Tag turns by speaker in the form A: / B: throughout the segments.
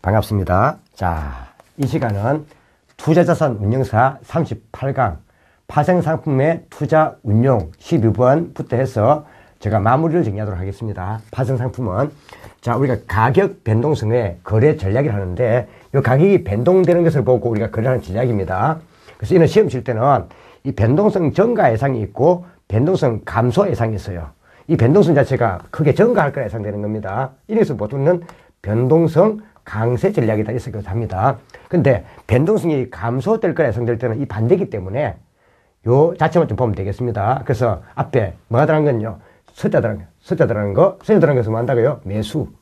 A: 반갑습니다. 자, 이 시간은 투자자산 운용사 38강 파생상품의 투자 운용 12번부터 해서 제가 마무리를 정리하도록 하겠습니다. 파생상품은 자, 우리가 가격 변동성의 거래 전략을 하는데 이 가격이 변동되는 것을 보고 우리가 거래하는 전략입니다. 그래서 이는 시험 칠 때는 이 변동성 증가 예상이 있고 변동성 감소 예상이 있어요. 이 변동성 자체가 크게 증가할 거라 예상되는 겁니다. 이래서 보통은 변동성 강세 전략이다 이렇게 합니다. 근데 변동성이 감소될 거라 예상될 때는 이 반대이기 때문에 요 자체만 좀 보면 되겠습니다. 그래서 앞에 뭐가 들어간 건요? 숫자 들어간 것은 뭐 한다고요?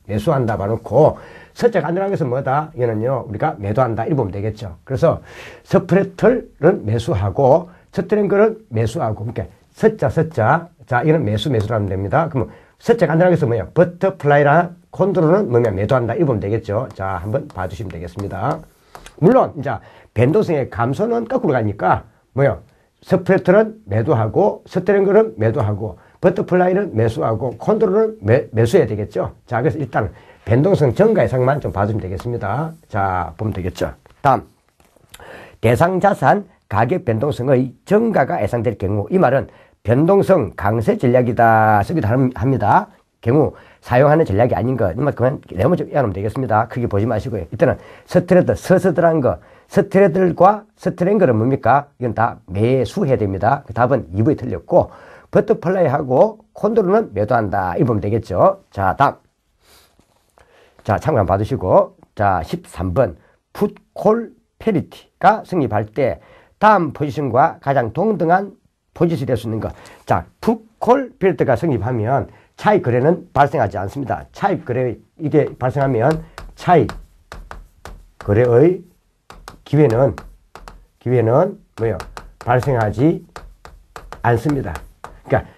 A: 매수한다 봐놓고 숫자가 안 들어간 것은 뭐다? 이거는요, 우리가 매도한다 이렇게 보면 되겠죠. 그래서 스프레트는 매수하고 스트린 거는 매수하고, 그러니까 숫자 자, 이거는 매수로 하면 됩니다. 그러면 숫자가 안 들어간 것은 뭐예요? 버터플라이랑 콘드로는 뭐냐? 매도한다 이렇게 보면 되겠죠. 자, 한번 봐주시면 되겠습니다. 물론 이제 변동성의 감소는 거꾸로 가니까 뭐예요? 스프레트는 매도하고 스트린 거는 매도하고 버터플라이는 매수하고 콘드로는 매수해야 되겠죠. 자, 그래서 일단 변동성 증가 예상만 좀 봐주면 되겠습니다. 자, 보면 되겠죠. 다음, 대상자산 가격 변동성의 증가가 예상될 경우, 이 말은 변동성 강세 전략이다 쓰기도 합니다. 경우 사용하는 전략이 아닌 것, 이만 그만 내용을 좀 이해하면 되겠습니다. 크게 보지 마시고요. 이때는 스트레드, 서서들한 거, 스트레들과 스트랭글은 뭡니까? 이건 다 매수해야 됩니다. 그 답은 2번이 틀렸고, 버터플라이하고 콘드로는 매도한다. 이거 보면 되겠죠. 자, 다음. 자, 참고 한번 받으시고. 자, 13번. 풋콜 페리티가 성립할 때 다음 포지션과 가장 동등한 포지션이 될 수 있는 것. 자, 풋콜 페리티가 성립하면 차익 거래는 발생하지 않습니다. 차익 거래, 이게 발생하면 차익 거래의 기회는 뭐예요? 발생하지 않습니다. 그러니까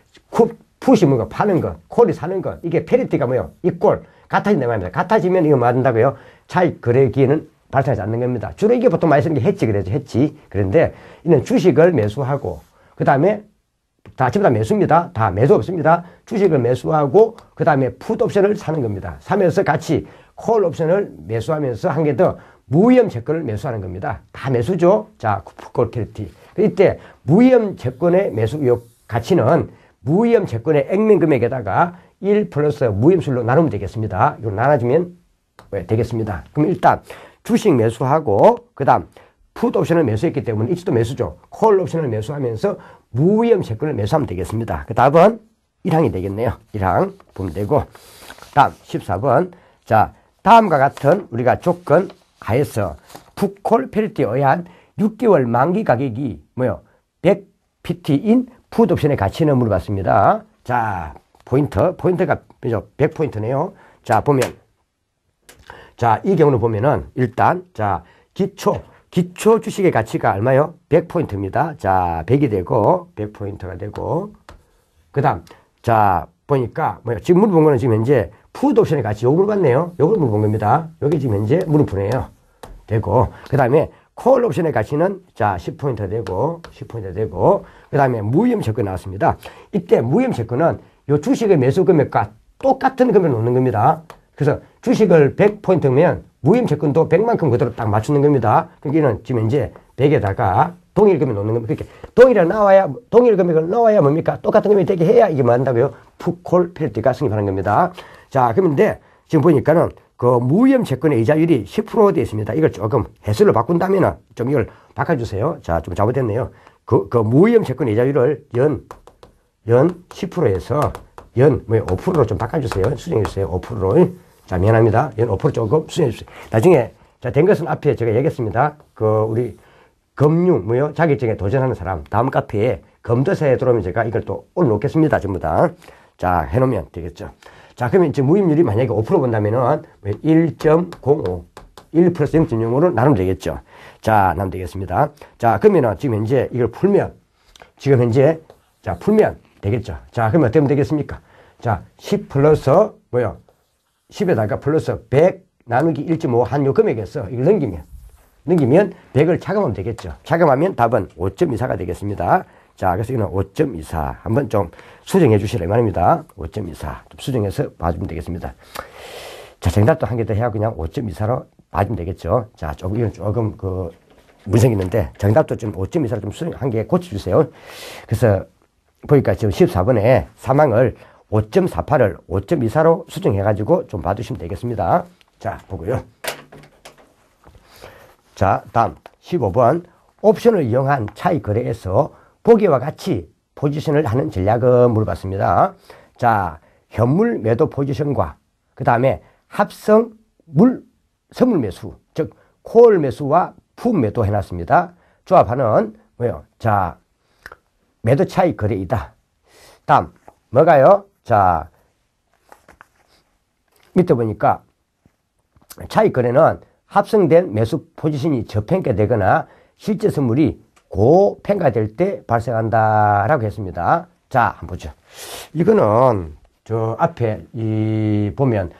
A: 풋이 뭔가 파는 것, 콜이 사는 것, 이게 페리티가 뭐예요? 이꼴 같아진다는 말입니다. 같아지면 이거 뭐 한다고요? 차익 거래 기회는 발생하지 않는 겁니다. 주로 이게 보통 많이 쓰는 게 해치 그래죠, 해치. 그런데 이는 주식을 매수하고 그 다음에 전부 다 매수입니다. 다 매수 없습니다. 주식을 매수하고 그 다음에 풋 옵션을 사는 겁니다. 사면서 같이 콜 옵션을 매수하면서 한 개 더 무위험 채권을 매수하는 겁니다. 다 매수죠. 자, 풋콜 페리티. 이때 무위험 채권의 매수 가치는 무위험 채권의 액면 금액에다가 1 플러스 무위험술로 나누면 되겠습니다. 이거 나눠주면 되겠습니다. 그럼 일단 주식 매수하고 그 다음 풋 옵션을 매수했기 때문에 이치도 매수죠. 콜 옵션을 매수하면서 무위험 채권을 매수하면 되겠습니다. 그 답은 1항이 되겠네요. 1항 보면 되고, 다음 14번. 자, 다음과 같은 우리가 조건 하에서 풋콜 페리티에 의한 6개월 만기 가격이 뭐요? 100PT인 풋 옵션의 가치는 물어봤습니다. 자, 포인트가 100포인트네요. 자, 보면, 자, 이 경우는 보면은 일단, 자, 기초 주식의 가치가 얼마요? 100포인트입니다. 자, 100이 되고, 100포인트가 되고, 그 다음, 자, 보니까, 뭐요? 지금 물어본 거는 지금 현재 풋 옵션의 가치, 요거 물어봤네요. 요걸 물어본 겁니다. 여기 지금 현재 물어보네요. 되고, 그 다음에 콜 옵션의 가치는, 자, 10포인트 되고, 그 다음에 무위험 채권 나왔습니다. 이때 무위험 채권은 요 주식의 매수 금액과 똑같은 금액을 놓는 겁니다. 그래서 주식을 100포인트면 무위험 채권도 100만큼 그대로 딱 맞추는 겁니다. 그러니까 지금 현재 100에다가 동일 금액을 놓는 겁니다. 그렇게 동일 금액을 넣어야 뭡니까? 똑같은 금액이 되게 해야 이게 뭐 한다고요? 풋콜 페리티가 성립하는 겁니다. 자, 그런데 지금 보니까는 그 무위험 채권의 이자율이 10% 되어 있습니다. 이걸 조금 해설로 바꾼다면은 좀 이걸 바꿔주세요. 자, 좀 잘못됐네요. 그 무위험 채권의 이자율을 연 10%에서 5%로 좀 바꿔주세요. 수정해주세요. 5%로. 자, 미안합니다. 연 5% 조금 수정해주세요. 나중에, 자, 된 것은 앞에 제가 얘기했습니다. 우리 금융, 자격증에 도전하는 사람, 다음 카페에 검도사에 들어오면 제가 이걸 또 올려놓겠습니다. 전부 다. 자, 해놓으면 되겠죠. 자, 그러면 이제 무위험률이 만약에 5% 본다면은 1.05, 1 플러스 0.05로 나누면 되겠죠. 자, 나누면 되겠습니다. 자, 그러면은 지금 현재 이걸 풀면, 자, 풀면 되겠죠. 자, 그러면 어떻게 하면 되겠습니까? 자, 10 플러스, 10에다가 플러스 100 나누기 1.5 한 요 금액에서 이걸 넘기면 100을 차감하면 되겠죠. 차감하면 답은 5.24가 되겠습니다. 자, 그래서 이거는 5.24. 한번 좀 수정해 주시라 이 말입니다. 5.24. 좀 수정해서 봐주면 되겠습니다. 자, 정답도 한 개 더 해야 그냥 5.24로 봐주면 되겠죠. 자, 이건 조금 문제가 있는데, 정답도 좀 5점 이상으로 좀 한 개 고쳐주세요. 그래서, 보니까 지금 14번에 사망을 5.48을 5점 이상으로 수정해가지고 좀 봐주시면 되겠습니다. 자, 보고요. 자, 다음 15번. 옵션을 이용한 차익 거래에서 보기와 같이 포지션을 하는 전략을 물어봤습니다. 자, 현물 매도 포지션과 그 다음에 합성 선물 매수, 즉 콜 매수와 풋 매도 해놨습니다. 조합하는 뭐요? 자, 매도 차익 거래이다. 다음 뭐가요? 자, 밑에 보니까 차익 거래는 합성된 매수 포지션이 저평가되거나 실제 선물이 고평가될 때 발생한다라고 했습니다. 자, 한번 보죠. 이거는 저 앞에 보면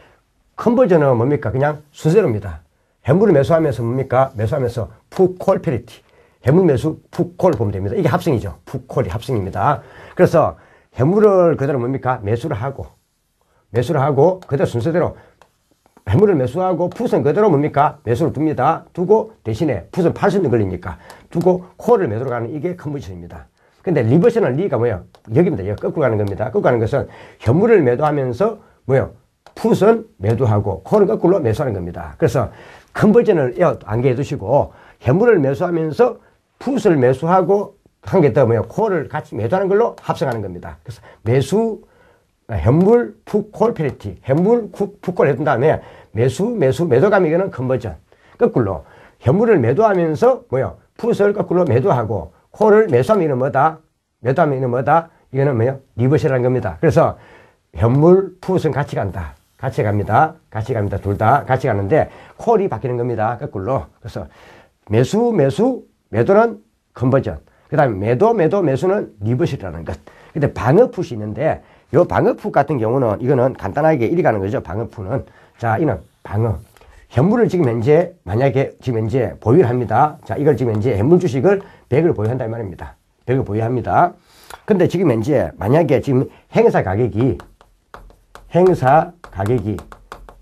A: 컨버전은 뭡니까? 그냥 순서대로입니다. 해물을 매수하면서 뭡니까? 매수하면서 풋콜 페리티. 해물 매수 풋콜 보면 됩니다. 이게 합성이죠. 풋콜이 합성입니다. 그래서 해물을 그대로 뭡니까? 매수를 하고 그대로 순서대로 해물을 매수하고 풋은 그대로 뭡니까? 매수를 둡니다. 두고 대신에 풋은 팔 수 있는 권리니까 두고 콜을 매도로 가는 이게 컨버전입니다. 근데 리버션은 리가 뭐예요? 여기입니다. 여기 거꾸로 가는 겁니다. 거꾸로 가는 것은 현물을 매도하면서 뭐예요? 풋은 매도하고 콜은 거꾸로 매수하는 겁니다. 그래서 컨버전을 안개해 두시고 현물을 매수하면서 풋을 매수하고 한 개 더 뭐예요? 콜을 같이 매도하는 걸로 합성하는 겁니다. 그래서 현물, 풋, 콜, 페리티. 현물, 풋, 콜 해둔 다음에 매도감 이거는 컨버전. 거꾸로 현물을 매도하면서 뭐요? 풋을 거꾸로 매도하고 콜을 매수하면 이는 뭐다? 매도하면 이는 뭐다? 이거는 뭐요? 리버시라는 겁니다. 그래서 현물, 풋은 같이 간다. 같이 갑니다. 둘 다 같이 가는데 콜이 바뀌는 겁니다. 거꾸로. 그래서 매도는 컨버전. 그 다음에 매수는 리버시라는 것. 근데 방어풋이 있는데 요 방어풋 같은 경우는 이거는 간단하게 이리 가는 거죠. 방어풋은. 자, 이는 방어. 현물을 지금 현재 만약에 지금 현재 보유를 합니다. 자, 이걸 지금 현재 현물 주식을 100을 보유한다 이 말입니다. 100을 보유합니다. 근데 지금 현재 만약에 지금 행사 가격이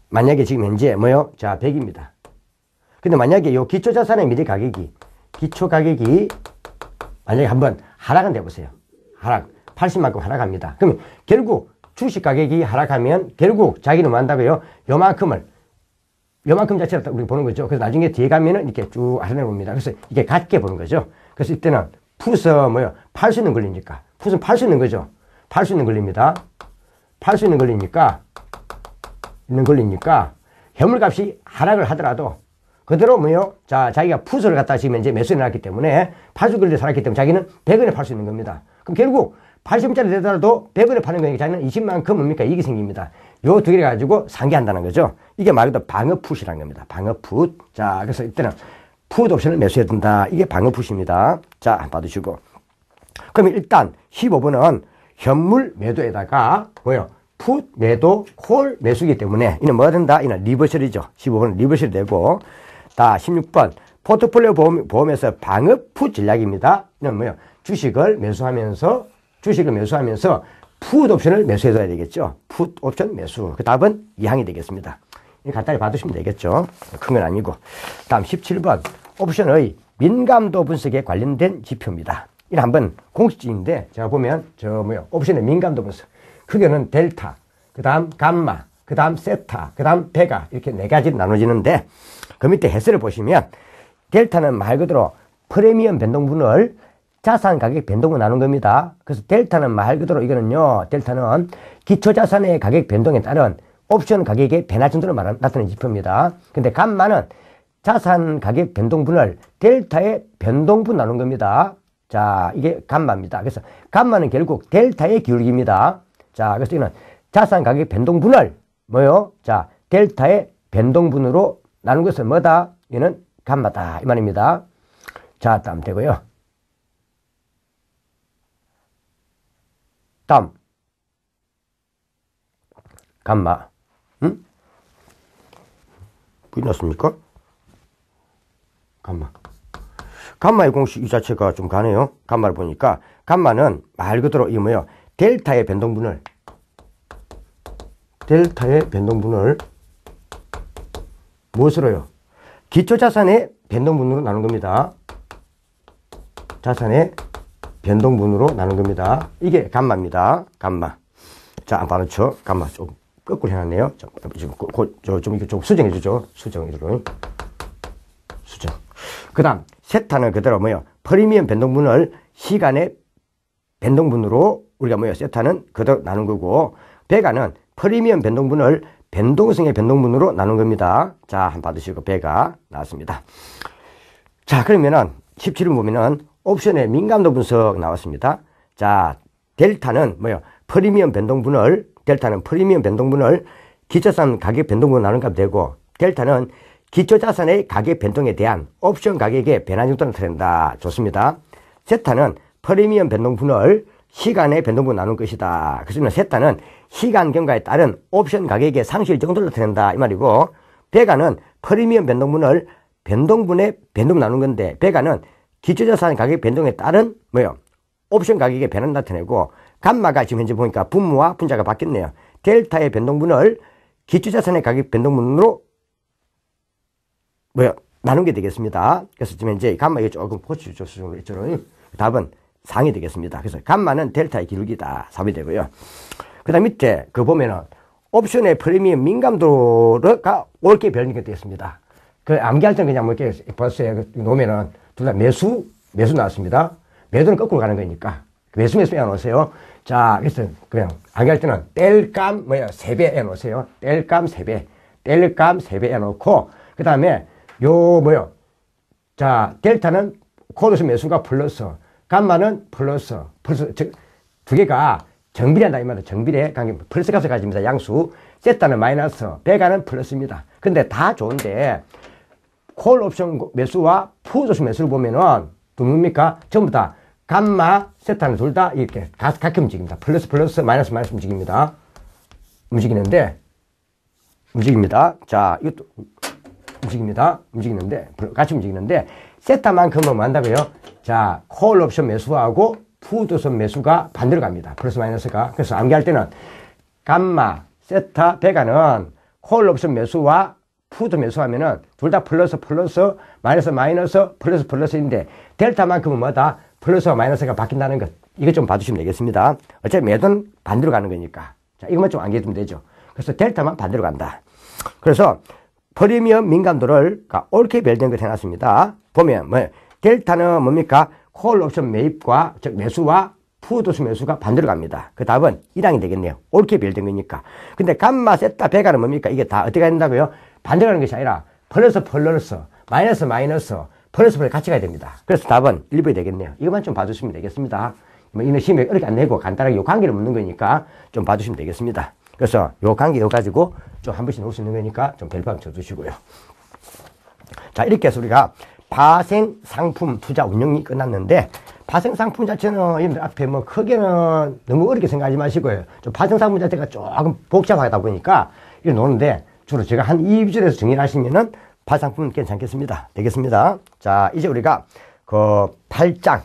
A: 만약에 지금 현재 뭐요? 자, 100입니다. 근데 만약에 요 기초 자산의 미래 가격이 만약에 한번 하락은 돼보세요. 하락. 80만큼 하락합니다. 그러면 결국 주식 가격이 하락하면 결국 자기는 뭐 한다고요? 요만큼 자체를 우리 보는 거죠. 그래서 나중에 뒤에 가면은 이렇게 쭉 하락해 봅니다. 그래서 이게 같게 보는 거죠. 그래서 이때는 풋은 뭐요? 팔 수 있는 권리니까. 풋은 팔 수 있는 거죠. 팔 수 있는 권리입니다. 팔 수 있는 권리니까 현물값이 하락을 하더라도 그대로 뭐요? 자, 자기가 풋을 갖다 지금 이제 매수해 놨기 때문에 팔 수 권리를 살았기 때문에 자기는 100원에 팔 수 있는 겁니다. 그럼 결국 80원짜리 되더라도 100원에 파는 거니까 자기는 20만큼 뭡니까? 이익이 생깁니다. 요 두 개를 가지고 상기한다는 거죠. 이게 말 그대로 방어풋이라는 겁니다. 방어풋. 자, 그래서 이때는 풋 옵션을 매수해야 된다. 이게 방어풋입니다. 자, 받으시고. 그러면 일단 15번은 현물 매도에다가 뭐요? 풋 매도 콜 매수이기 때문에 이는 뭐가 된다? 이는 리버셜이죠. 15번은 리버셜이 되고. 다 16번 포트폴리오 보험에서 방어풋 전략입니다. 이는 뭐요? 주식을 매수하면서 풋 옵션을 매수해줘야 되겠죠. 풋 옵션 매수. 그 답은 2항이 되겠습니다. 간단히 봐두시면 되겠죠. 큰 건 아니고. 다음 17번 옵션의 민감도 분석에 관련된 지표입니다. 이거 한번 공식적인데 제가 보면 옵션의 민감도 분석. 크게는 델타, 그 다음 감마, 그 다음 세타, 그 다음 베가 이렇게 네 가지로 나눠지는데 그 밑에 해설을 보시면 델타는 말 그대로 프리미엄 변동분을 자산 가격 변동을 나눈 겁니다. 그래서 델타는 말 그대로 델타는 기초 자산의 가격 변동에 따른 옵션 가격의 변화 정도를 나타내는 지표입니다. 근데 감마는 자산 가격 변동분을 델타의 변동분 나눈 겁니다. 자, 이게 감마입니다. 그래서 감마는 결국 델타의 기울기입니다. 자, 그래서 이거는 자산 가격 변동분을 뭐요? 자, 델타의 변동분으로 나눈 것은 뭐다? 이는 감마다 이 말입니다. 자, 다음 되고요. 다음 감마. 보이났습니까? 감마의 공식 이 자체가 좀 가네요. 감마를 보니까 감마는 말 그대로 이 뭐예요? 델타의 변동분을 무엇으로요? 기초자산의 변동분으로 나눈 겁니다. 자산의 변동분으로 나눈 겁니다. 이게 감마입니다. 감마. 자, 안 봐놓죠? 감마 좀 거꾸로 해놨네요. 좀 이거 좀 수정해주죠. 수정. 그 다음, 세타는 그대로 뭐요? 프리미엄 변동분을 시간의 변동분으로 우리가 뭐요? 세타는 그대로 나눈 거고, 베가는 프리미엄 변동분을 변동성의 변동분으로 나눈 겁니다. 자, 한번 받으시고 베가 나왔습니다. 자, 그러면은 17번 보면은 옵션의 민감도 분석 나왔습니다. 자, 델타는 뭐요? 델타는 프리미엄 변동분을 기초자산 가격 변동분으로 나눈 값 되고, 델타는 기초자산의 가격 변동에 대한 옵션 가격의 변화 정도를 나타낸다. 좋습니다. 세타는 프리미엄 변동분을 시간의 변동분으로 나눈 것이다. 그래서 세타는 시간 경과에 따른 옵션 가격의 상실 정도를 나타낸다. 이 말이고, 베가는 프리미엄 변동분을 변동분의 변동 나눈 건데, 베가는 기초자산 가격 변동에 따른 뭐요? 옵션 가격의 변화를 나타내고, 감마가 지금 현재 보니까 분모와 분자가 바뀌었네요. 델타의 변동분을 기초자산의 가격 변동분으로 뭐요? 나눈 게 되겠습니다. 그래서 지금 현재 감마 이거 조금 고쳐주죠. 답은 상이 되겠습니다. 그래서 감마는 델타의 기울기다. 3이 되고요. 그 다음 밑에 그 보면은 옵션의 프리미엄 민감도가 옳게 변경이 되었습니다. 그 암기할 때는 그냥 뭐 이렇게 벌써 놓으면은 둘 다 매수 나왔습니다. 매도는 거꾸로 가는 거니까 매수 해놓으세요. 자, 그래서 그냥 암기할 때는 뗄감 3배 해놓으세요. 뗄감 3배 해놓고, 그 다음에 자, 델타는 코드스 매수가 플러스, 감마는 플러스, 즉, 두 개가 정비례한다, 이 말이에요. 정비례 관계, 플러스 값을 가집니다. 양수. 세타는 마이너스, 베가는 플러스입니다. 근데 다 좋은데, 콜 옵션 매수와 풋 옵션 매수를 보면은, 뭡니까? 전부 다, 감마, 세타는 둘 다 이렇게 같이 움직입니다. 플러스, 마이너스 움직입니다. 움직입니다. 자, 이것도 움직이는데, 같이 움직이는데, 세타만큼은 뭐 한다고요? 자, 콜 옵션 매수하고 풋 옵션 매수가 반대로 갑니다. 플러스 마이너스가. 그래서 암기할 때는 감마, 세타, 베가는 콜 옵션 매수와 풋 옵션 매수하면은 둘 다 플러스, 마이너스, 플러스인데 델타만큼은 뭐다? 플러스와 마이너스가 바뀐다는 것. 이거 좀 봐주시면 되겠습니다. 어차피 매도는 반대로 가는 거니까. 자, 이것만 좀 암기해두면 되죠. 그래서 델타만 반대로 간다. 그래서 프리미엄 민감도를 옳게 변경된 걸 해놨습니다. 보면 델타는 뭡니까? 콜 옵션 매입과 즉 매수와 풋 옵션 매수가 반대로 갑니다. 그 답은 1항이 되겠네요. 옳게 변경된 거니까. 근데 감마, 세타, 베가는 뭡니까? 이게 다 어떻게 된다고요? 반대로 가는 것이 아니라 플러스, 마이너스, 플러스 같이 가야 됩니다. 그래서 답은 1번이 되겠네요. 이것만 좀 봐주시면 되겠습니다. 이는 시험에 어렵게 안 내고 간단하게 요 관계를 묻는 거니까 좀 봐주시면 되겠습니다. 그래서 요 관계 요 가지고 좀 한 번씩 놓을 수 있는 거니까 좀 별밤 쳐주시고요. 자, 이렇게 해서 우리가 파생상품 투자 운영이 끝났는데, 파생상품 자체는 여러분들 앞에 뭐 크게는 너무 어렵게 생각하지 마시고요. 좀 파생상품 자체가 조금 복잡하다 보니까 이렇게 노는데, 주로 제가 한 2주에서 정리를 하시면은 파생상품은 괜찮겠습니다. 되겠습니다. 자, 이제 우리가 그 8장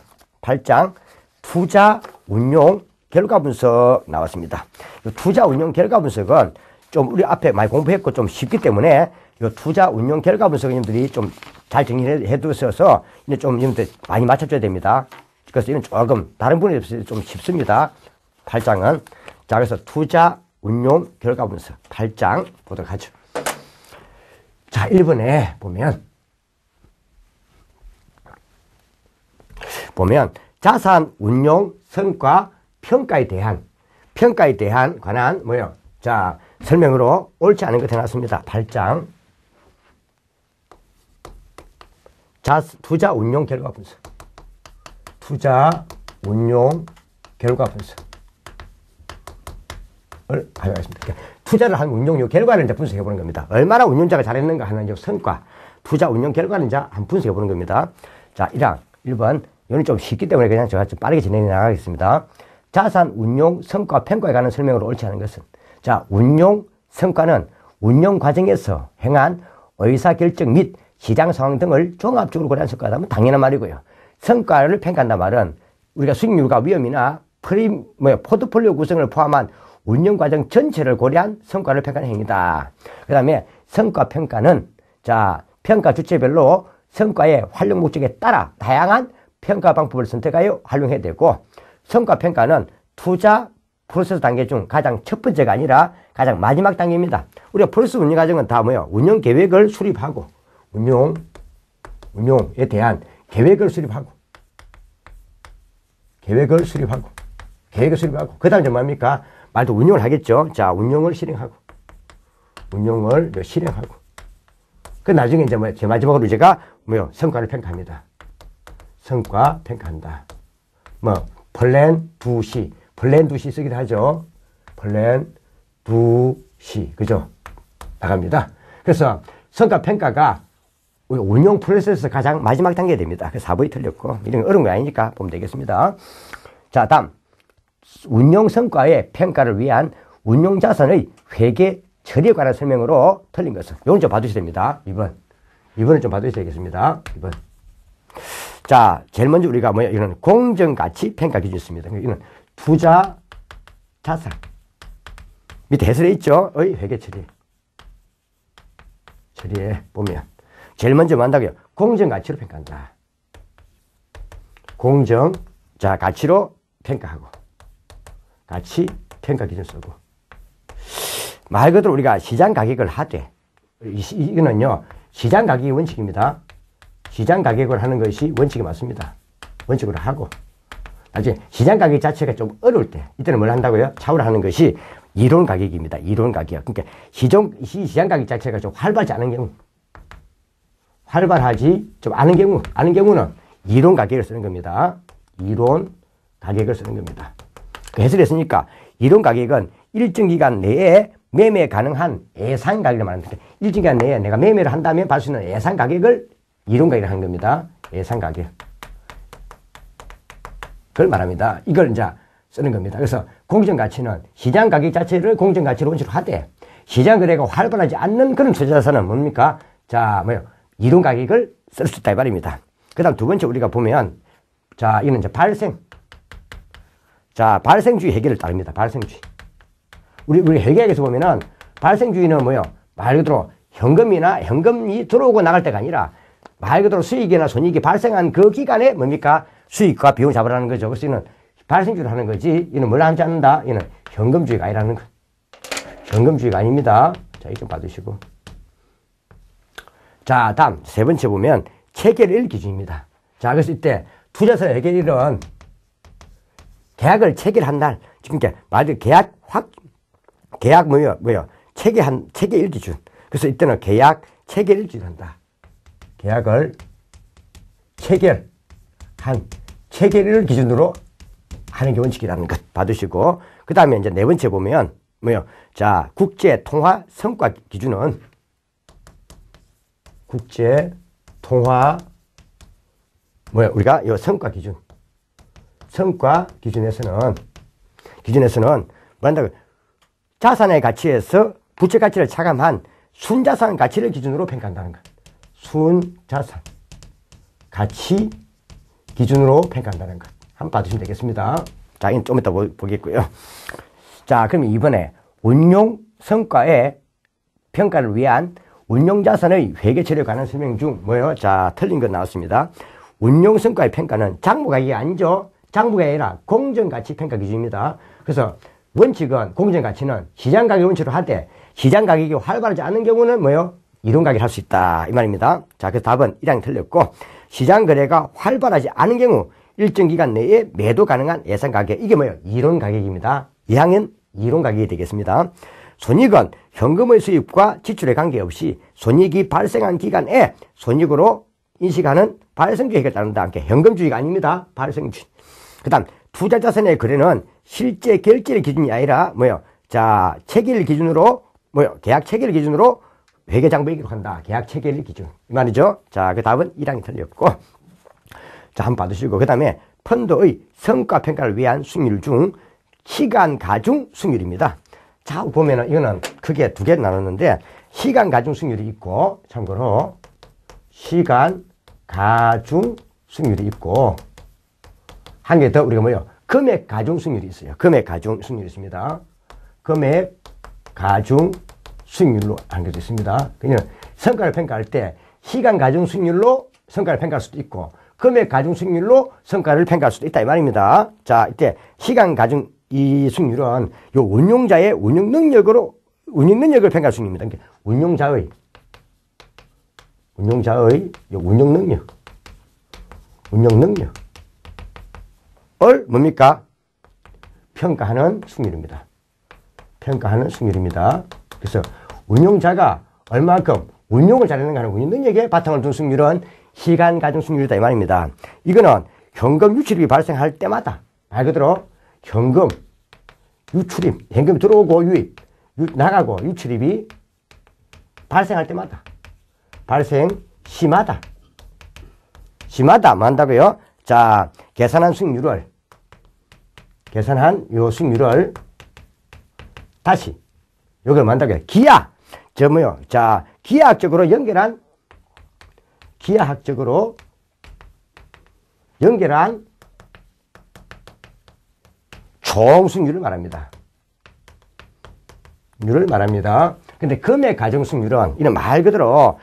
A: 투자 운용 결과 분석 나왔습니다. 이 투자 운용 결과 분석은 좀 우리 앞에 많이 공부했고 좀 쉽기 때문에 이 투자 운용 결과 분석 여러분들이 좀 잘 정리를 해두셔서 이제 좀 여러분들 많이 맞춰줘야 됩니다. 그래서 이건 조금 다른 분에 비해서 좀 쉽습니다. 8장은. 자, 그래서 투자 운용 결과 분석 8장 보도록 하죠. 자, 1번에 보면 자산 운용 성과 평가에 대한 관한 자, 설명으로 옳지 않은 것 해놨습니다. 8장. 자, 투자 운용 결과 분석. 을 하겠습니다. 투자를 한 운용 요 결과를 이제 분석해 보는 겁니다. 얼마나 운용자가 잘했는가 하는 성과, 투자 운용 결과는 이제 한 분석해 보는 겁니다. 자, 1번. 이건 좀 쉽기 때문에 그냥 제가 좀 빠르게 진행해 나가겠습니다. 자산 운용 성과 평가에 관한 설명으로 옳지 않은 것은, 자, 운용 성과는 운용 과정에서 행한 의사결정 및 시장 상황 등을 종합적으로 고려한 성과라면 당연한 말이고요. 성과를 평가한다는 말은 우리가 수익률과 위험이나 포트폴리오 구성을 포함한 운영 과정 전체를 고려한 성과를 평가하는 행위다. 그 다음에 성과 평가는, 자, 평가 주체별로 성과의 활용 목적에 따라 다양한 평가 방법을 선택하여 활용해야 되고, 성과 평가는 투자 프로세스 단계 중 가장 첫 번째가 아니라 가장 마지막 단계입니다. 우리가 프로세스 운영 과정은 다 뭐예요? 운영 계획을 수립하고, 운용에 대한 계획을 수립하고, 그 다음에 뭡니까? 말도 운용을 하겠죠. 자, 운용을 실행하고, 그 나중에 이제 뭐, 마지막으로 제가 뭐요? 성과를 평가합니다. 성과 평가한다. 뭐, 플랜 2C 쓰기도 하죠. 플랜 2C. 그죠? 나갑니다. 그래서 성과 평가가 운용 프로세스에서 가장 마지막 단계가 됩니다. 그 4번이 틀렸고, 이런 거 어려운 거 아니니까 보면 되겠습니다. 자, 다음. 운용 성과의 평가를 위한 운용 자산의 회계 처리에 관한 설명으로 틀린 것은, 이건 좀 봐주셔야 됩니다. 2번은 좀 봐주셔야 되겠습니다. 2번. 자, 제일 먼저 우리가 뭐야? 이거는 공정가치 평가 기준이 있습니다. 이거는 투자 자산. 밑에 해설에 있죠? 의 회계 처리에 보면. 제일 먼저 뭐 한다고요? 공정가치로 평가한다. 가치로 평가하고. 가치 평가 기준 쓰고. 말 그대로 우리가 시장 가격을 하되, 이거는요, 시장 가격이 원칙입니다. 시장 가격을 하는 것이 원칙이 맞습니다. 원칙으로 하고. 나중에 시장 가격 자체가 좀 어려울 때, 이때는 뭘 한다고요? 차후를 하는 것이 이론 가격입니다. 이론 가격. 그러니까 시장 가격 자체가 좀 활발하지 않은 경우, 않은 경우는 이론 가격을 쓰는 겁니다. 이론 가격을 쓰는 겁니다. 그 해설했으니까 이론 가격은 일정 기간 내에 매매 가능한 예상 가격을 말합니다. 일정 기간 내에 내가 매매를 한다면 받을 수 있는 예상 가격을 이론 가격을 하는 겁니다. 예상 가격. 그걸 말합니다. 이걸 이제 쓰는 겁니다. 그래서 공정가치는 시장 가격 자체를 공정가치로 원칙으로 하되, 시장 거래가 활발하지 않는 그런 투자자산은 뭡니까? 자, 이론 가격을 쓸 수 있다 이 말입니다. 그 다음 두 번째 우리가 보면, 자, 이거는 이제 발생주의 회계를 따릅니다. 발생주의. 우리 회계학에서 보면은 발생주의는 말 그대로 현금이 들어오고 나갈 때가 아니라 말 그대로 수익이나 손익이 발생한 그 기간에 뭡니까? 수익과 비용을 잡으라는 거죠. 그래서 이는 발생주의를 하는 거지, 이는 뭘 하지 않는다? 이는 현금주의가 아니라는 거. 현금주의가 아닙니다. 자, 이거 좀 봐두시고. 자, 다음 세 번째 보면 체결일 기준입니다. 자, 그래서 이때 투자사 회계일은 계약을 체결한 날, 그러니까 말들 계약 체결일 기준. 그래서 이때는 계약 체결일 기준 한다. 계약을 체결일 기준으로 하는 게 원칙이라는 것 봐두시고, 그 다음에 이제 네 번째 보면 자, 국제 통화 성과 기준은 국제 통화 우리가 이 성과 기준에서는 뭐한다고? 자산의 가치에서 부채 가치를 차감한 순자산 가치를 기준으로 평가한다는 것. 순자산 가치 기준으로 평가한다는 것. 한번 봐주시면 되겠습니다. 자, 이건 좀 이따 보겠고요. 자, 그럼 이번에 운용 성과의 평가를 위한 운용자산의 회계 처리에 관한 설명 중 자, 틀린 것 나왔습니다. 운용 성과의 평가는 장부가격이 아니죠. 장부가 아니라 공정가치 평가 기준입니다. 그래서 원칙은 공정가치는 시장 가격 원칙으로 하되, 시장 가격이 활발하지 않은 경우는 이론 가격을 할 수 있다 이 말입니다. 자, 그래서 답은 1항이 틀렸고, 시장 거래가 활발하지 않은 경우 일정 기간 내에 매도 가능한 예상 가격, 이게 이론 가격입니다. 2항은 이론 가격이 되겠습니다. 손익은 현금의 수입과 지출에 관계없이 손익이 발생한 기간에 손익으로 인식하는 발생주의가 따른다. 그러니까 현금주의가 아닙니다. 발생주의. 그 다음 투자자산의 거래는 실제 결제일 기준이 아니라 자, 체결일 기준으로 계약 체결일 기준으로 회계장부에 기록한다. 계약 체결일 기준 이 말이죠. 자, 그 답은 1항이 틀렸고, 자, 한번 봐두시고, 그 다음에 펀드의 성과평가를 위한 수익률 중 시간 가중 수익률입니다. 자, 보면은 이거는 크게 두 개 나눴는데, 시간 가중 수익률이 있고, 참고로 시간 가중 수익률이 있고, 한 개 더 우리가 금액 가중 수익률이 있어요. 금액 가중 수익률이 있습니다. 금액 가중 수익률로 한 개도 있습니다. 그냥 성과를 평가할 때 시간 가중 수익률로 성과를 평가할 수도 있고 금액 가중 수익률로 성과를 평가할 수도 있다 이 말입니다. 자, 이때 시간 가중 이 수익률은 요 운용자의 운용 능력을 평가할 수 있습니다. 그러니까 운용자의 요 운용 능력을 뭡니까? 평가하는 수익률입니다. 그래서 운용자가 얼마큼 운용을 잘하는가 하는 운용 능력에 바탕을 둔 수익률은 시간 가중 수익률이다 이 말입니다. 이거는 현금 유출입이 발생할 때마다 말 그대로 현금 유출입, 현금이 들어오고 유입, 나가고 유출입이 발생할 때마다 심하다 뭐 한다고요? 자, 계산한 요 수익률을 다시 요걸 뭐 한다고요? 기하학적으로 연결한 총 수익률을 말합니다. 근데 금액 가중 수익률은 이는 말 그대로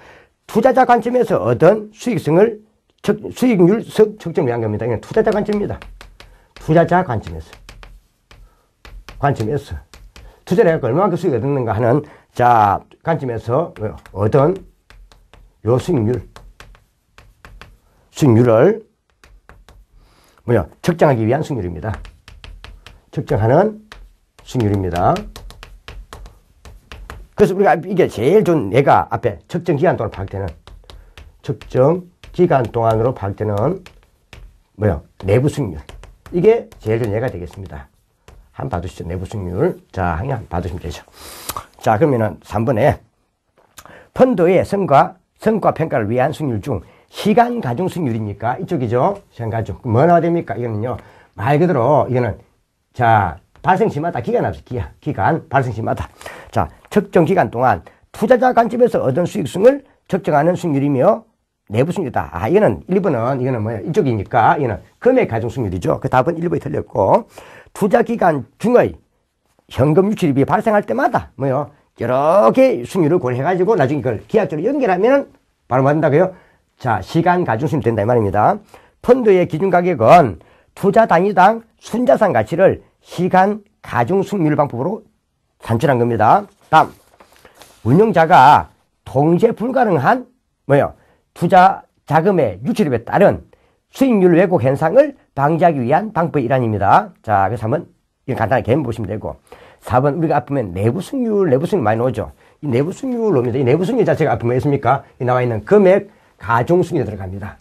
A: 투자자 관점에서 얻은 수익률 측정을 위한 겁니다. 이건 투자자 관점입니다. 투자자 관점에서 투자를 해서 얼마만큼 수익을 얻는가 하는 관점에서 얻은 요 수익률을 측정하기 위한 수익률입니다. 측정하는 수익률입니다. 그래서 우리가 이게 제일 좋은 얘가 앞에 측정 기간 동안 파악되는 내부 수익률. 이게 제일 좋은 예가 되겠습니다. 한번 봐두시죠. 내부 수익률. 자, 한번 봐두시면 되죠. 자, 그러면은 3번에 펀드의 성과 평가를 위한 수익률 중 시간 가중 수익률이니까 이쪽이죠. 시간 가중. 뭐 나와야 됩니까? 이거는요. 말 그대로 이거는 발생 시마다 기간 발생 시마다. 자, 측정 기간 동안 투자자 관점에서 얻은 수익성을 측정하는 수익률이며 내부 수익률이다. 이거는 1번은 이거는 이쪽이니까 이거는 금액 가중 수익률이죠. 그 답은 1번이 틀렸고 투자 기간 중의 현금 유출입이 발생할 때마다 여러 개 수익률을 고려해가지고 나중에 이걸 기하학적으로 연결하면은 바로 뭐 한다고요? 자, 시간 가중 수익률이 된다 이 말입니다. 펀드의 기준 가격은 투자 단위당 순자산 가치를 시간 가중 수익률 방법으로 산출한 겁니다. 다음, 운용자가 통제 불가능한 투자 자금의 유출입에 따른 수익률 왜곡 현상을 방지하기 위한 방법의 일환입니다. 자, 그래서 한번 이거 간단하게 개념 보시면 되고 4번 우리가 앞에 보면 내부 수익률 많이 나오죠. 이 내부 수익률 옵니다. 이 내부 수익률 자체가 앞에 뭐 있습니까? 이 나와 있는 금액 가중 수익률 들어갑니다.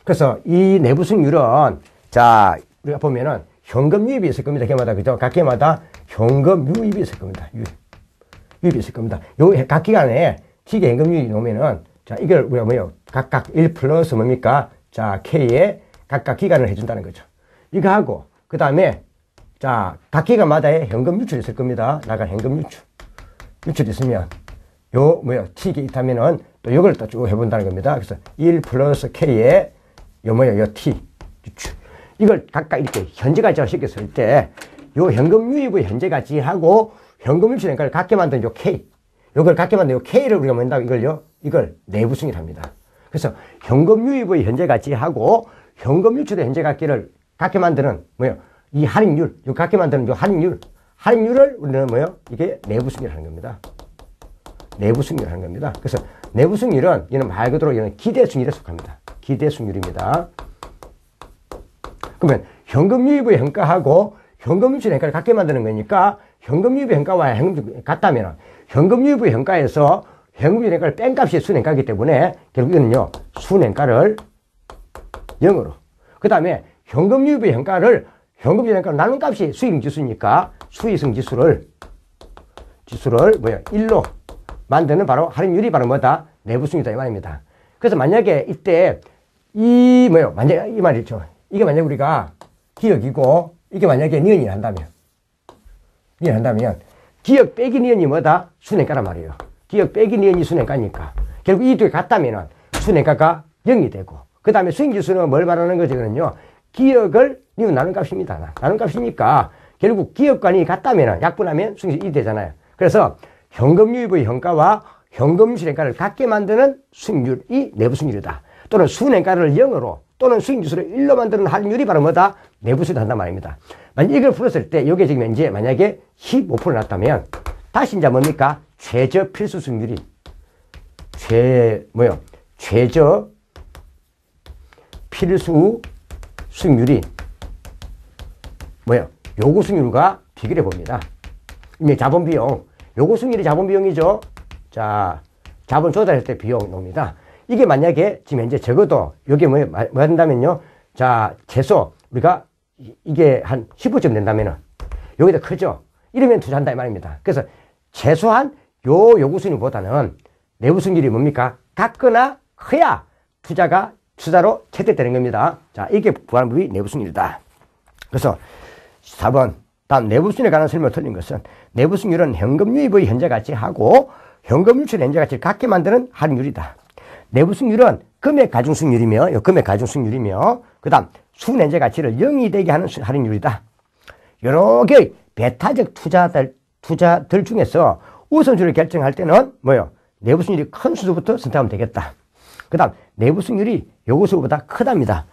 A: 그래서 이 내부 수익률은 우리가 보면은 현금 유입이 있을 겁니다. 개마다 그죠? 각 개마다 현금 유입이 있을 겁니다. 유입이 있을 겁니다. 각 기간에 기계 현금 유입이 나오면은 이걸 우리가 각각 1 플러스 뭡니까? K에 각각 기간을 해준다는 거죠. 이거 하고 그 다음에 각 기간마다의 현금 유출이 있을 겁니다. 나간 현금 유출이 있으면 T가 있다면은 또 이걸 또 쭉 해본다는 겁니다. 그래서 1 플러스 K에 요 T 유출. 이걸 각각 이렇게 현재가치로 시켰을 때, 현금 유입의 현재가치하고 현금 유출된 걸 갖게 만든 K, 요걸 갖게 만든 K를 우리가 뭔다고 이걸 내부 수익률 합니다. 그래서 현금 유입의 현재가치하고 현금 유출의 현재가치를 갖게 만드는 이 할인율, 갖게 만드는 할인율을 우리는 이게 내부 수익률 하는 겁니다. 내부 수익률 하는 겁니다. 그래서 내부 수익률은 이는 말 그대로 이는 기대 수익률에 속합니다. 기대 수익률입니다. 그러면 현금 유입의 현가하고 현금 유출의 현가를 같게 만드는 거니까 현금 유입의 현가와 현금 같다면 현금 유입의 현가에서 현금 유입의 현가를 뺀 값이 순현가이기 때문에 결국 이거는요 순현가를 0으로 그 다음에 현금 유입의 현가를 나눈 값이 수익지수니까 수익성지수를 1로 만드는 바로 할인율이 바로 뭐다? 내부 수익이다 이 말입니다. 그래서 만약에 이때 만약에 이 말이죠. 이게 만약에 우리가 기억이고 이게 만약에 니은이 한다면 기억 빼기 니은이 뭐다? 순행가란 말이에요. 기억 빼기 니은이 순행가니까 결국 이 두 개 같다면은 순행가가 0이 되고 그 다음에 수익지수는 뭘 말하는 거죠? 그는요 기억을 니은 나눈 값입니다. 나눈 값이니까 결국 기억과 니은이 같다면은 약분하면 수익이 1이 되잖아요. 그래서 현금 유입의 현가와 현금 실행가를 갖게 만드는 수익률이 내부 수익률이다. 또는 순행가를 0으로 또는 수익률을 1로 만드는 할인율이 바로 뭐다? 내부 수익을 한단 말입니다. 만약 이걸 풀었을 때 이게 지금 현재 만약에 15% 났다면 다시 이제 뭡니까? 최저 필수 수익률이 최저 필수 수익률이 요구 수익률과 비교해 봅니다. 이게 자본 비용, 요구 수익률이 자본 비용이죠. 자, 자본 조달할 때 비용 나옵니다. 이게 만약에 지금 현재 적어도 이게 뭐 된다면요. 자, 최소 우리가 이게 한 15점 된다면은 여기다 크죠. 이러면 투자한다 이 말입니다. 그래서 최소한 요 요구 수익률보다는 내부 수익률이 뭡니까? 같거나 커야 투자로 채택되는 겁니다. 자, 이게 구하는 법이 내부 수익률이다. 그래서 4번 다음 내부 수익률에 관한 설명을 틀린 것은 내부 수익률은 현금 유입의 현재 가치하고 현금 유출의 현재 가치를 같게 만드는 할인율이다. 내부 수익률은 금액 가중 수익률이며 그 다음 순현재 가치를 0이 되게 하는 할인율이다. 여러 개의 배타적 투자들 중에서 우선순위를 결정할 때는 내부 수익률이 큰 수수부터 선택하면 되겠다. 그 다음 내부 수익률이 요구 수보다 크답니다.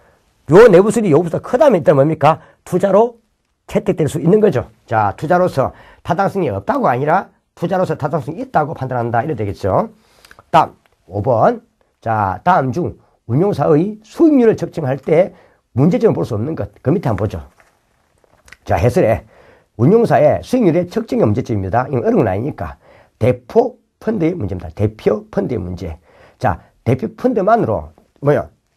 A: 요 내부 수익률이 요구보다 크다면 일단 뭡니까? 투자로 채택될 수 있는 거죠. 자, 투자로서 타당성이 없다고가 아니라 투자로서 타당성이 있다고 판단한다. 이래 되겠죠. 다음 5번. 자, 다음 중 운용사의 수익률을 측정할 때 문제점을 볼 수 없는 것. 그 밑에 한번 보죠. 자, 해설에 운용사의 수익률의 측정이 문제점입니다. 이건 어려운 건 아니니까. 대표 펀드의 문제입니다. 대표 펀드의 문제. 자, 대표 펀드만으로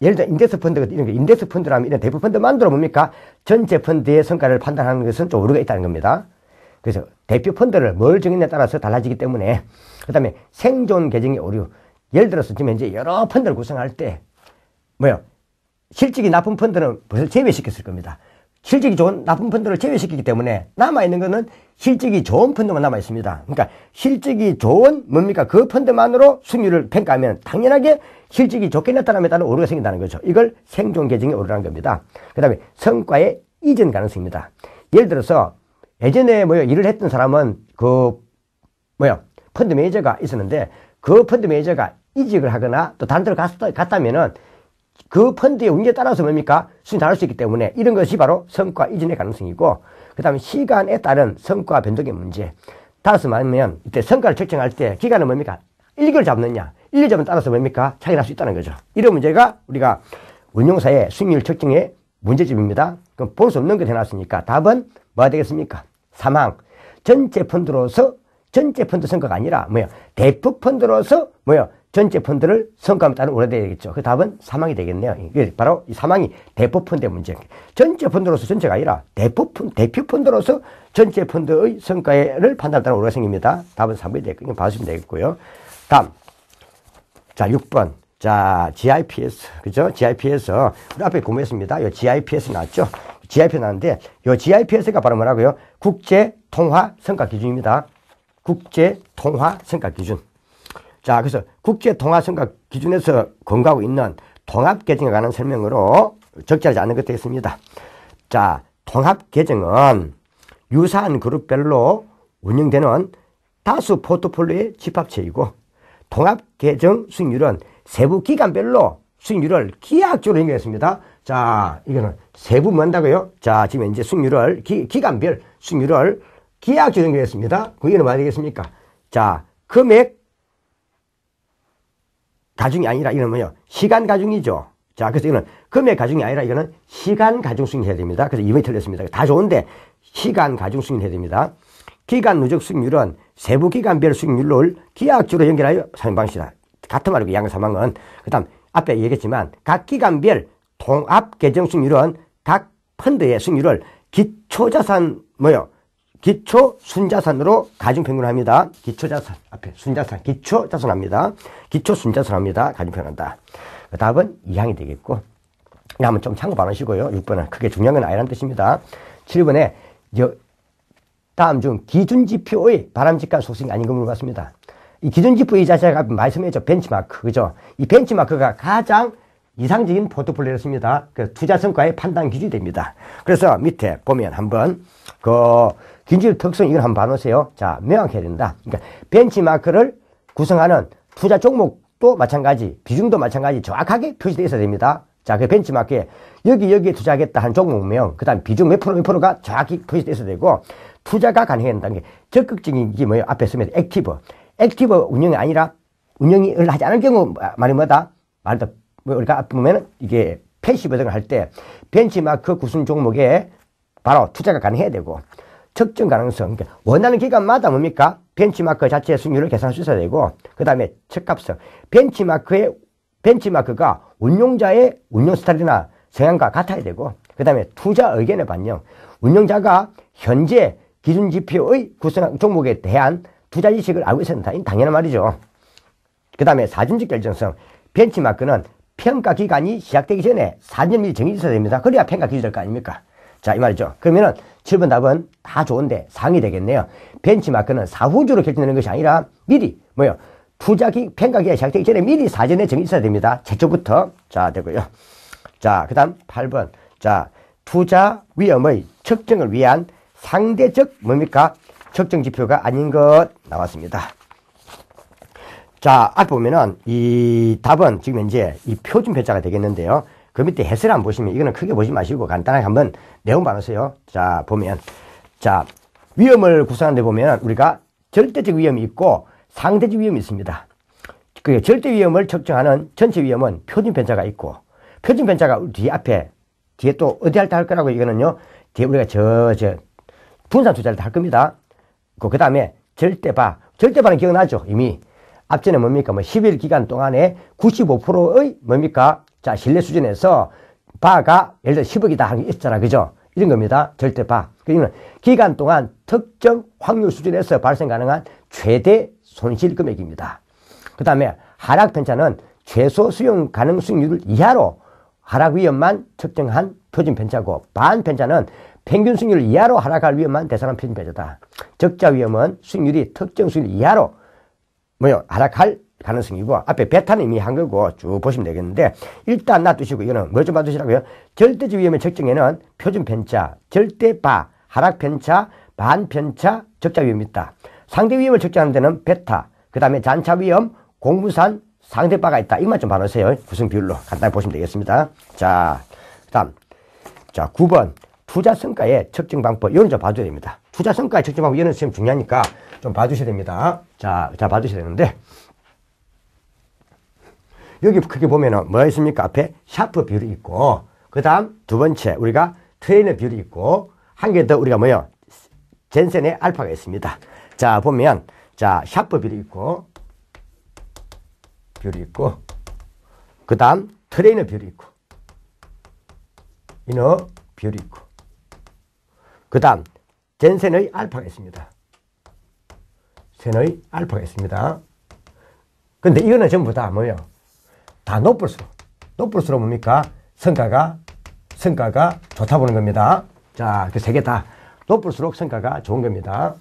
A: 예를 들어 인덱스 펀드가 이런 게 인덱스 펀드라면 이런 대표 펀드만으로 뭡니까? 전체 펀드의 성과를 판단하는 것은 좀 오류가 있다는 겁니다. 그래서 대표 펀드를 뭘 정했냐에 따라서 달라지기 때문에 그 다음에 생존 계정의 오류. 예를 들어서 지금 현재 여러 펀드를 구성할 때 실적이 나쁜 펀드는 벌써 제외시켰을 겁니다. 실적이 좋은 나쁜 펀드를 제외시키기 때문에 남아있는 거는 실적이 좋은 펀드만 남아있습니다. 그러니까 실적이 좋은 그 펀드만으로 수익률을 평가하면 당연하게 실적이 좋게 나타남에 따른 오류가 생긴다는 거죠. 이걸 생존 계정의 오류라는 겁니다. 그 다음에 성과의 이전 가능성입니다. 예를 들어서 예전에 일을 했던 사람은 펀드 매니저가 있었는데 그 펀드 매니저가 이직을 하거나 또 다른 데로 갔다면은 그 펀드의 운기에 따라서 수익이 다를 수 있기 때문에 이런 것이 바로 성과 이전의 가능성이고 그 다음에 시간에 따른 성과 변동의 문제. 따라서 말하면 이때 성과를 측정할 때 기간은 1개월 잡느냐 1년 잡은 따라서 차이가 날 수 있다는 거죠. 이런 문제가 우리가 운용사의 수익률 측정의 문제점입니다. 그럼 볼 수 없는 걸 해놨으니까 답은 뭐가 되겠습니까? 사망. 전체 펀드로서 전체 펀드 성과가 아니라 대표 펀드로서 전체 펀드를 성과에 따른 오래돼야 되겠죠. 그 답은 사망이 되겠네요. 이게 바로 이 사망이 대표 펀드의 문제. 전체 펀드로서 전체가 아니라 대표 펀드로서 전체 펀드의 성과를 판단에 따른 오류가 생깁니다. 답은 3번이 되겠군요. 봐주시면 되겠고요. 다음. 자, 6번. 자, GIPS. 그죠? GIPS. 우리 앞에 공부했습니다. 이 GIPS 나왔죠? GIPS 나왔는데, 이 GIPS가 바로 뭐라고요? 국제 통화 성과 기준입니다. 국제 통화 성과 기준. 자, 그래서 국제 통화 성과 기준에서 권고하고 있는 통합 계정에 관한 설명으로 적절하지 않은 것도 있습니다. 자, 통합 계정은 유사한 그룹별로 운영되는 다수 포트폴리오의 집합체이고 통합 계정 수익률은 세부 기간별로 수익률을 기하학적으로 연결했습니다. 자, 이거는 세부 뭔다고요? 자, 지금 이제 수익률을 기간별 수익률을 기하학적으로 연결했습니다. 그 이유는 뭐가 되겠습니까? 자, 금액 가중이 아니라 이거는 시간 가중이죠. 자, 그래서 이거는 금액 가중이 아니라 이거는 시간 가중 수익률 해야 됩니다. 그래서 2번이 틀렸습니다. 다 좋은데 시간 가중 수익률 해야 됩니다. 기간 누적 수익률은 세부 기간별 수익률을 기하학적으로 연결하여 사용 방식이다. 같은 말이고 양의 사망은. 그 다음 앞에 얘기했지만 각 기간별 통합 계정 수익률은 각 펀드의 수익률을 기초자산 기초 순자산으로 가중 평균합니다. 기초자산 앞에 순자산 기초자산합니다. 기초 순자산합니다. 가중 평균한다. 답은 2항이 되겠고 한번 좀 참고 봐놓으시고요. 6번은 크게 중요한 건 아니라는 뜻입니다. 7번에 다음 중 기준지표의 바람직한 속성이 아닌 걸 물어봤습니다. 이 기준지표 이 자체가 말씀했죠. 벤치마크. 그죠? 이 벤치마크가 가장 이상적인 포트폴리오였습니다. 그 투자 성과의 판단 기준이 됩니다. 그래서 밑에 보면 한번 기준지표 특성 이걸 한번 봐놓으세요. 자, 명확해야 된다. 그러니까 벤치마크를 구성하는 투자 종목도 마찬가지, 비중도 마찬가지 정확하게 표시되어 있어야 됩니다. 자, 그 벤치마크에 여기에 투자하겠다 한 종목명, 그 다음 비중 몇 프로가 정확히 표시되어 있어야 되고, 투자가 가능해야 된다는 게 적극적인 게 뭐예요? 앞에 쓰면 액티브 운영이 아니라 운영을 하지 않을 경우 말이 뭐다? 말도 우리가 앞에 보면은 이게 패시브 등을 할 때 벤치마크 구성 종목에 바로 투자가 가능해야 되고, 측정 가능성, 그러니까 원하는 기간마다 뭡니까? 벤치마크 자체의 수익률을 계산할 수 있어야 되고, 그 다음에 적합성, 벤치마크가 운용자의 운용 스타일이나 성향과 같아야 되고, 그 다음에 투자 의견의 반영, 운용자가 현재 기준 지표의 구성 종목에 대한 투자 지식을 알고 있어야 된다. 당연한 말이죠. 그 다음에 사전적 결정성, 벤치마크는 평가 기간이 시작되기 전에 4년 미리 정해져 있어야 됩니다. 그래야 평가 기준이 될 거 아닙니까? 자, 이 말이죠. 그러면은 7번 답은 다 좋은데 상이 되겠네요. 벤치마크는 사후주로 결정되는 것이 아니라 미리 평가 기간이 시작되기 전에 미리 사전에 정해져 있어야 됩니다. 최초부터. 자, 되고요. 자, 그 다음 8번. 자, 투자 위험의 측정을 위한 상대적 측정 지표가 아닌 것 나왔습니다. 자, 앞에 보면은 이 답은 지금 현재 이 표준 편차가 되겠는데요. 그 밑에 해설을 한번 보시면, 이거는 크게 보지 마시고 간단하게 한번 내용 봐놓으세요. 자, 보면, 자, 위험을 구성하는 데 보면 우리가 절대적 위험이 있고 상대적 위험이 있습니다. 그 절대 위험을 측정하는 전체 위험은 표준 편차가 있고, 표준 편차가 뒤에 또 어디 할 때 할 거라고, 이거는요, 뒤에 우리가 분산 투자를 할 겁니다. 그 다음에 절대바는 기억나죠? 이미. 앞전에 10일 기간 동안에 95%의 자, 신뢰 수준에서 바가 예를 들어 10억이다 하는 게 있잖아. 그죠? 이런 겁니다. 절대바. 그러니까 기간 동안 특정 확률 수준에서 발생 가능한 최대 손실 금액입니다. 그 다음에 하락 편차는 최소 수용 가능 수익률을 이하로 하락 위험만 측정한 표준 편차고, 반 편차는 평균 수익률 이하로 하락할 위험만 대상한 표준 편차다. 적자 위험은 수익률이 특정 수익률 이하로 하락할 가능성이고, 앞에 베타는 이미 한 거고 쭉 보시면 되겠는데, 일단 놔두시고, 이거는 뭘 좀 봐두시라고요? 절대적 위험의 측정에는 표준 편차, 절대바, 하락 편차, 반 편차, 적자 위험이 있다. 상대 위험을 측정하는 데는 베타, 그 다음에 잔차 위험, 공분산, 상대바가 있다. 이것만 좀 봐놓으세요. 구성 비율로 간단히 보시면 되겠습니다. 자, 다음. 자, 9번. 투자 성과의 측정 방법. 이건 좀 봐줘야 됩니다. 투자 성과의 측정 방법. 이거는 지금 중요하니까 좀 봐주셔야 됩니다. 자, 봐주셔야 되는데, 여기 크게 보면은 뭐가 있습니까? 앞에 샤프 비율이 있고, 그 다음 두 번째 우리가 트레이너 비율이 있고, 한 개 더 우리가 젠센의 알파가 있습니다. 자, 보면, 자, 샤프 비율이 있고, 그 다음 트레이너 비율이 있고, 이너 비율이 있고, 그 다음 젠센의 알파가 있습니다. 센의 알파가 있습니다. 근데 이거는 전부 다 다 높을수록 뭡니까? 성과가 좋다 보는 겁니다. 자, 그 세 개 다 높을수록 성과가 좋은 겁니다.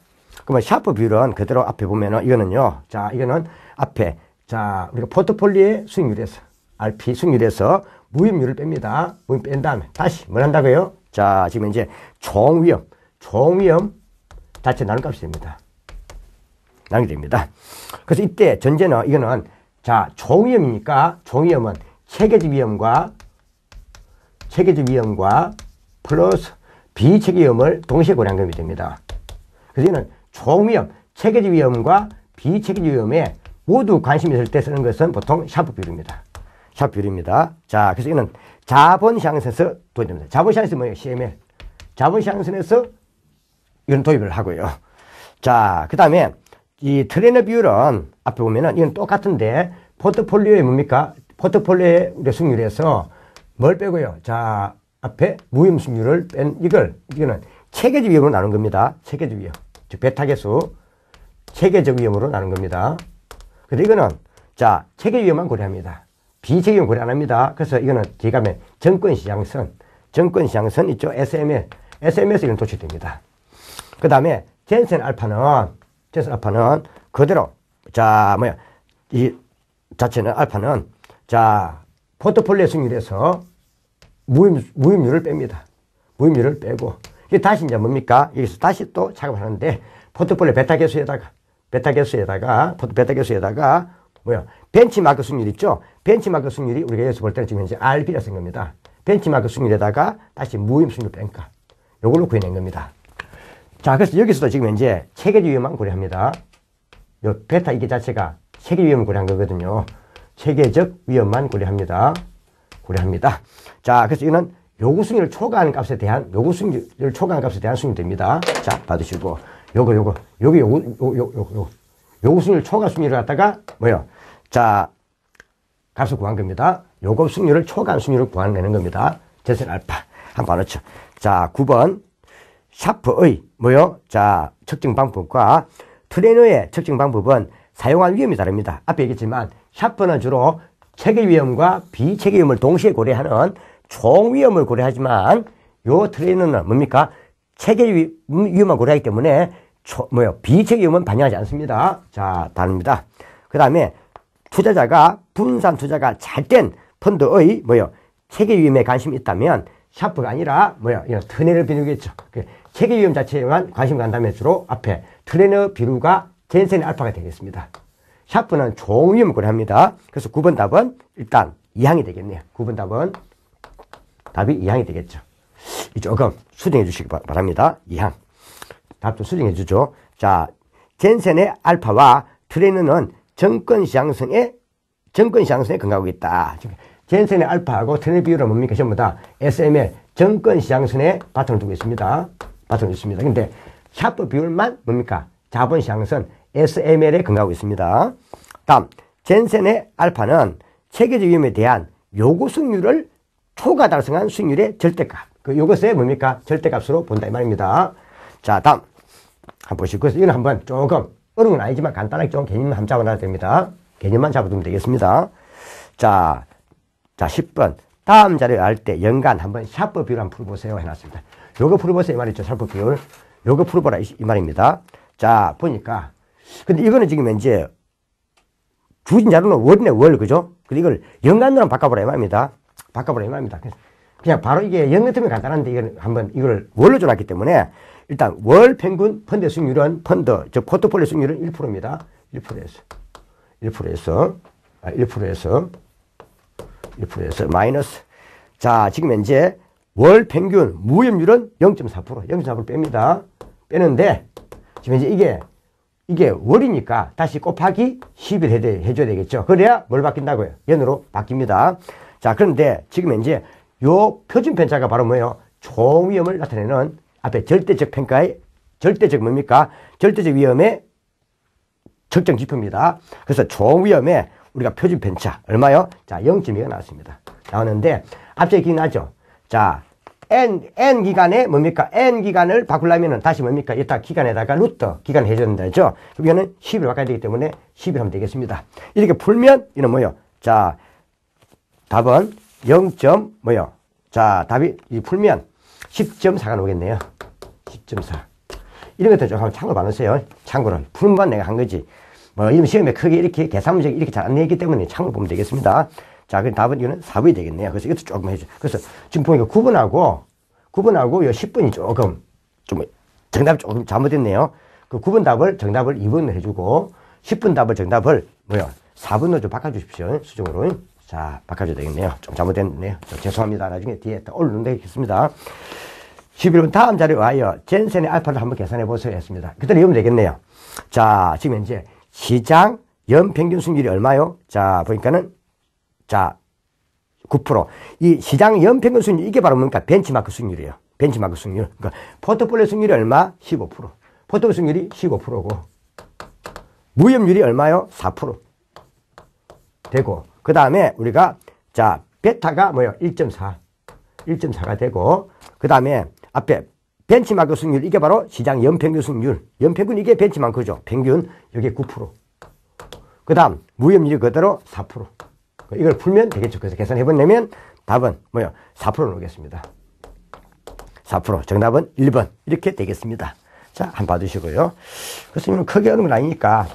A: 그러면 샤프 비율은 그대로 앞에 보면은, 이거는요, 자, 이거는 앞에, 자, 우리가 포트폴리오의 수익률에서, RP 수익률에서 무위험률을 뺍니다. 무위험 뺀 다음에 다시 뭘 한다고요? 자, 지금 이제 총위험 자체 나눈 값이 됩니다. 나누게 됩니다. 그래서 이때 전제는, 이거는, 자, 총위험이니까, 총위험은 체계적 위험과 플러스 비체계 위험을 동시에 고려한 것이 됩니다. 그래서 이는 총위험, 체계적 위험과 비체계적 위험에 모두 관심이 있을 때 쓰는 것은 보통 샤프 비율입니다. 자, 그래서 이는 자본시장에서 도입됩니다. 자본시장에서 뭐예요? CML. 자본시장에서 이건 도입을 하고요. 자, 그 다음에 이 트레이너 비율은 앞에 보면은 이건 똑같은데, 포트폴리오에 포트폴리오의 우리 수익률에서 뭘 빼고요? 자, 앞에 무위험 수익률을 뺀 이거는 체계적 위험으로 나눈 겁니다. 체계적 위험. 즉, 베타계수 체계적 위험으로 나눈 겁니다. 근데 이거는, 자, 체계 위험만 고려합니다. 비체계 위험 고려 안 합니다. 그래서 이거는 뒤에 가면 정권시장선 있죠? SM에서 이런 도출됩니다. 그 다음에 젠센 알파는 그대로, 자, 이 자체는 알파는, 자, 포트폴리오 수익률에서 무위험률을 뺍니다. 무위험률을 빼고, 이게 다시 이제 뭡니까? 여기서 다시 또 작업하는데, 포트폴리오 베타 계수에다가 베타계수에다가 뭐야? 벤치마크 수익률 있죠? 벤치마크 수익률이 우리가 여기서 볼 때는 지금 현재 RB라 쓴 겁니다. 벤치마크 수익률에다가 다시 무임 수익률 뺀가. 요걸로 구해낸 겁니다. 자, 그래서 여기서도 지금 현재 체계적 위험만 고려합니다. 요 베타 이게 자체가 체계 위험을 고려한 거거든요. 체계적 위험만 고려합니다. 자, 그래서 이거는 요구 수익률을 초과하는 값에 대한 요구 수익률을 초과하는 값에 대한 수익률입니다. 자, 받으시고 요구 수익률 초과 수익률을 갖다가 뭐요? 자, 값을 구한 겁니다. 요구 수익률을 초과한 수익률을 구하는 겁니다. 전세 알파 한번 넣죠. 자, 9번 샤프의 뭐요? 자, 측정 방법과 트레이너의 측정 방법은 사용한 위험이 다릅니다. 앞에 얘기했지만 샤프는 주로 체계 위험과 비체계 위험을 동시에 고려하는 총 위험을 고려하지만 요 트레이너는 뭡니까? 체계 위험만 고려하기 때문에 비체계 위험은 반영하지 않습니다. 자, 다릅니다. 그 다음에 투자자가 분산 투자가 잘 된 펀드의 체계 위험에 관심이 있다면 샤프가 아니라 이런 트레이너 비율이겠죠. 체계 위험 자체에만 관심 간다면 주로 앞에 트레이너 비율과 젠센의 알파가 되겠습니다. 샤프는 총 위험을 고려합니다. 그래서 9번 답은 일단 2항이 되겠네요. 9번 답은 답이 2항이 되겠죠. 조금 수정해 주시기 바랍니다. 2항. 답 좀 수정해 주죠. 자, 젠센의 알파와 트레이너는 정권시장성에 근거하고 있다. 젠센의 알파하고 트레이너 비율은 뭡니까? 전부 다 SML 정권시장선에 바탕을 두고 있습니다. 바탕을 있습니다. 근데 샤프 비율만 뭡니까? 자본시장선 SML에 근거하고 있습니다. 다음, 젠센의 알파는 체계적 위험에 대한 요구 수익률을 초과 달성한 수익률의 절대값. 요것에 뭡니까? 절대값으로 본다 이 말입니다. 자, 다음 한번 보시고 이건 한번 조금 어려운 건 아니지만 간단하게 좀 개념만 한번 잡아놔야 됩니다. 개념만 잡아두면 되겠습니다. 자, 10번. 다음 자료를 할 때 연간 한번 샤프 비율 한번 풀어보세요. 해놨습니다. 요거 풀어보세요. 이 말이죠. 샤프 비율. 요거 풀어보라. 이 말입니다. 자, 보니까. 근데 이거는 지금 이제 주진 자료는 월이네, 월. 그죠? 근데 이걸 연간으로 바꿔보라. 이 말입니다. 그냥 바로 이게 연 같으면 간단한데 이걸 한번 이걸 월로 줘놨기 때문에 일단 월 평균 펀드 수익률은 포트폴리오 수익률은 1%입니다. 1%에서 마이너스. 자, 지금 현재 월 평균 무염률은 0.4%. 0.4% 뺍니다. 빼는데 지금 이제 이게 월이니까 다시 곱하기 10일 해줘야 되겠죠. 그래야 뭘 바뀐다고요? 연으로 바뀝니다. 자, 그런데 지금 현재 요 표준 편차가 바로 뭐예요? 총 위험을 나타내는 앞에 절대적 평가의 절대적 뭡니까? 절대적 위험의 측정 지표입니다. 그래서 총 위험에 우리가 표준 편차 얼마요? 자, 0.2가 나왔습니다. 나오는데 앞쪽에 기억나죠? 자, N 기간에 뭡니까? N 기간을 바꾸려면은 다시 뭡니까? 이따 기간에다가 루트 기간 해줬는다 했죠? 그럼 이거는 10일 바꿔야 되기 때문에 10일 하면 되겠습니다. 이렇게 풀면 이는 뭐요? 자, 답은 0. 뭐요? 자, 답이 풀면 10.4가 나오겠네요. 10.4. 이런 것들 좀 한번 참고 봐놓으세요. 참고를. 푸는 건 내가 한 거지. 이런 시험에 크게 이렇게 계산 문제 이렇게 잘 안 내기 때문에 참고를 보면 되겠습니다. 자, 그럼 답은 이거는 4번이 되겠네요. 그래서 이것도 조금 해줘. 그래서 지금 보니까 9번하고 요 10번이 조금, 정답이 조금 잘못됐네요. 그 9번 답을 정답을 2번으로 해주고, 10번 답을 정답을, 4번으로 좀 바꿔주십시오. 수정으로. 자, 바꿔줘야 되겠네요. 좀 잘못됐네요. 죄송합니다. 나중에 뒤에 또 올려놓으면 되겠습니다. 11번 다음 자료에 와요. 젠센의 알파를 한번 계산해 보세요. 했습니다. 그때는 이러면 되겠네요. 자, 지금 현재 시장 연평균 수익률이 얼마요? 자, 보니까는 자, 9%. 이 시장 연평균 수익률, 이게 바로 뭡니까? 벤치마크 수익률이에요. 벤치마크 수익률. 그러니까 포트폴리오 수익률이 얼마? 15%. 포트폴리오 수익률이 15%고, 무염률이 얼마요? 4% 되고, 그 다음에 우리가, 자, 베타가 뭐예요? 1.4. 1.4가 되고, 그 다음에 앞에 벤치마크 수익률, 이게 바로 시장 연평균 수익률. 연평균 이게 벤치마크죠. 평균, 여기 9%. 그 다음, 무염률이 그대로 4%. 이걸 풀면 되겠죠. 그래서 계산해보면 답은 뭐요? 4% 나오겠습니다. 4%. 정답은 1번. 이렇게 되겠습니다. 자, 한번 봐주시고요. 그래서 이건 크게 어려운 건 아니니까,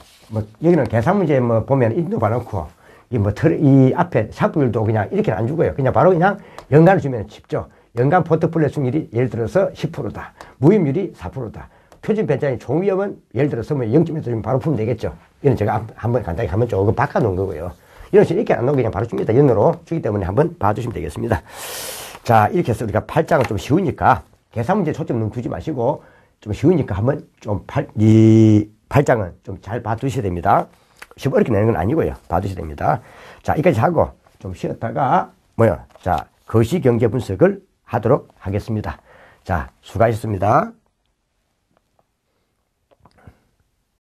A: 여기는 계산 문제 보면 인도 봐놓고, 이 앞에 샤프율도 그냥 이렇게는 안 주고요. 그냥 바로 그냥 연간을 주면 쉽죠. 연간 포트폴리오 수익률이 예를 들어서 10%다. 무임률이 4%다. 표준 변자의 총위험은 예를 들어서 뭐 0.1 주면 바로 풀면 되겠죠. 이건 제가 한번 간단히 한번 조금 바꿔놓은 거고요. 이런 식으로 이렇게 안 나오고 그냥 바로 줍니다. 연으로 주기 때문에 한번 봐주시면 되겠습니다. 자, 이렇게 해서 우리가 8장은 좀 쉬우니까 계산 문제 초점 너무 두지 마시고 좀 쉬우니까 한번 이 8장은 좀 잘 봐두셔야 됩니다. 시험 어렵게 내는 건 아니고요. 봐두셔야 됩니다. 자, 여기까지 하고 좀 쉬었다가 자, 거시 경제 분석을 하도록 하겠습니다. 자, 수고하셨습니다.